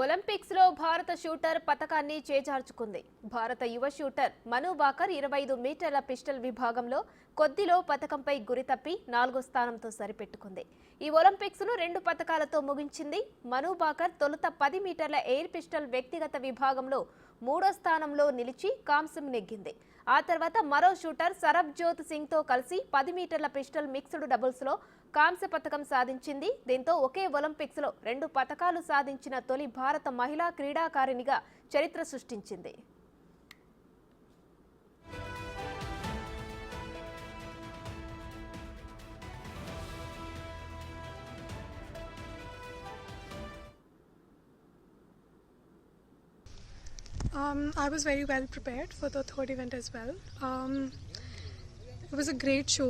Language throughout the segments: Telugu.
ఒలింపిక్స్ లో భారత షూటర్ పతకాన్ని చేజార్చుకుంది. భారత యువ షూటర్ మను బాకర్ 25 మీటర్ల పిస్టల్ విభాగంలో కొద్దిలో పతకంపై గురి తప్పి 4వ స్థానంతో సరిపెట్టుకుంది. ఈ ఒలింపిక్స్ ను 2 పతకాలతో ముగించింది. మను బాకర్ తొలుత 10 మీటర్ల ఎయిర్ పిస్టల్ వ్యక్తిగత విభాగంలో 3వ స్థానంలో నిలిచి కాంస్యం నెగ్గింది. ఆ తర్వాత మరో షూటర్ సరబ్జోత్ సింగ్ తో కలిసి 10 మీటర్ల పిస్టల్ మిక్స్డ్ డబుల్స్ లో కాంస్య పతకం సాధించింది. దీంతో ఒకే ఒలింపిక్స్ లో 2 పతకాలు సాధించిన తొలి భారత మహిళా క్రీడాకారిణిగా చరిత్ర సృష్టించింది. I was very well prepared for the third event as well. It was a great show,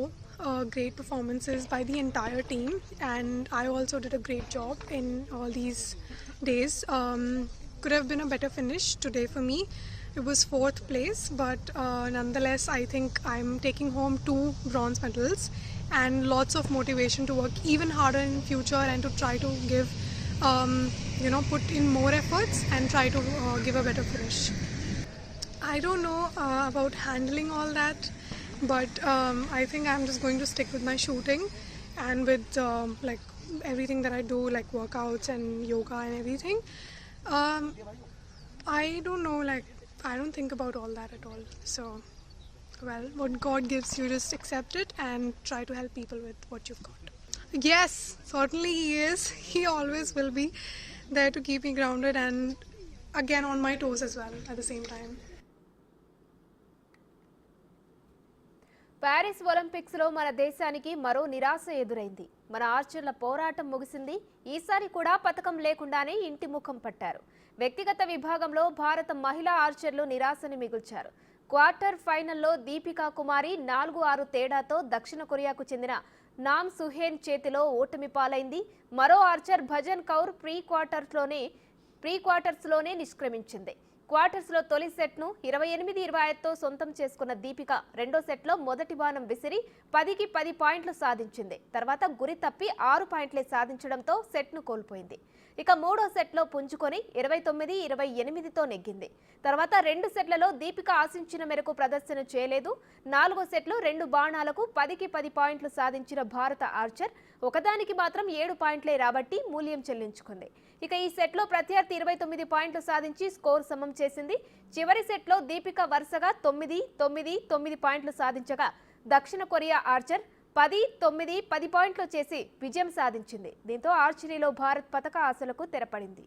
great performances by the entire team, and I also did a great job in all these days. Could have been a better finish today for me. It was 4th place, but nonetheless I think I'm taking home 2 bronze medals and lots of motivation to work even harder in future and to try to give put in more efforts and try to give a better finish. I don't know about handling all that, but I think I'm just going to stick with my shooting and with like everything that I do, like workouts and yoga and everything. I don't know, like I don't think about all that at all. So, well, what God gives you, just accept it and try to help people with what you've got. Yes, certainly he is. He always will be there to keep me grounded and again on my toes as well at the same time. Paris Olympics లో మన దేశానికి మరో నిరాశ ఎదురైంది. మన ఆర్చర్ల పోరాటం ముగిసింది. ఈసారి కూడా పతకం లేకుండానే ఇంటి ముఖం పట్టారు. వ్యక్తిగత విభాగంలో భారత మహిళా ఆర్చర్లు నిరాశని మిగుల్చారు. క్వార్టర్ ఫైనల్లో దీపికా కుమారి 4-6 తేడాతో దక్షిణ కొరియాకు చెందిన నామ్ సుహేన్ చేతిలో ఓటమి పాలైంది. మరో Archer bhajan Kaur pre quarters లోనే నిష్క్రమించింది. క్వార్టర్స్ లో తొలి సెట్ ను 28-25తో సొంతం చేసుకున్న దీపిక రెండో సెట్ లో మొదటి బాణం విసిరి 10కి 10 పాయింట్లు సాధించింది. తర్వాత గురి తప్పి 6 పాయింట్లే సాధించడంతో సెట్ ను కోల్పోయింది. ఇక మూడో సెట్ లో పుంజుకొని 29-28తో నెగ్గింది. తర్వాత 2 సెట్లలో దీపిక ఆశించిన మేరకు ప్రదర్శన చేయలేదు. 4వ సెట్ లో 2 బాణాలకు 10కి 10 పాయింట్లు సాధించిన భారత ఆర్చర్ ఒకదానికి మాత్రం 7 పాయింట్లే రాబట్టి మూల్యం చెల్లించుకుంది. ఇక ఈ సెట్ లో ప్రత్యర్థి 29 పాయింట్లు సాధించి స్కోర్ సమం చేసింది. చివరి సెట్ లో దీపిక వరుసగా 9-9-9 పాయింట్లు సాధించగా దక్షిణ కొరియా ఆర్చర్ 10-9-10 పాయింట్లు చేసి విజయం సాధించింది. దీంతో ఆర్చరీలో భారత్ పతక ఆశలకు తెరపడింది.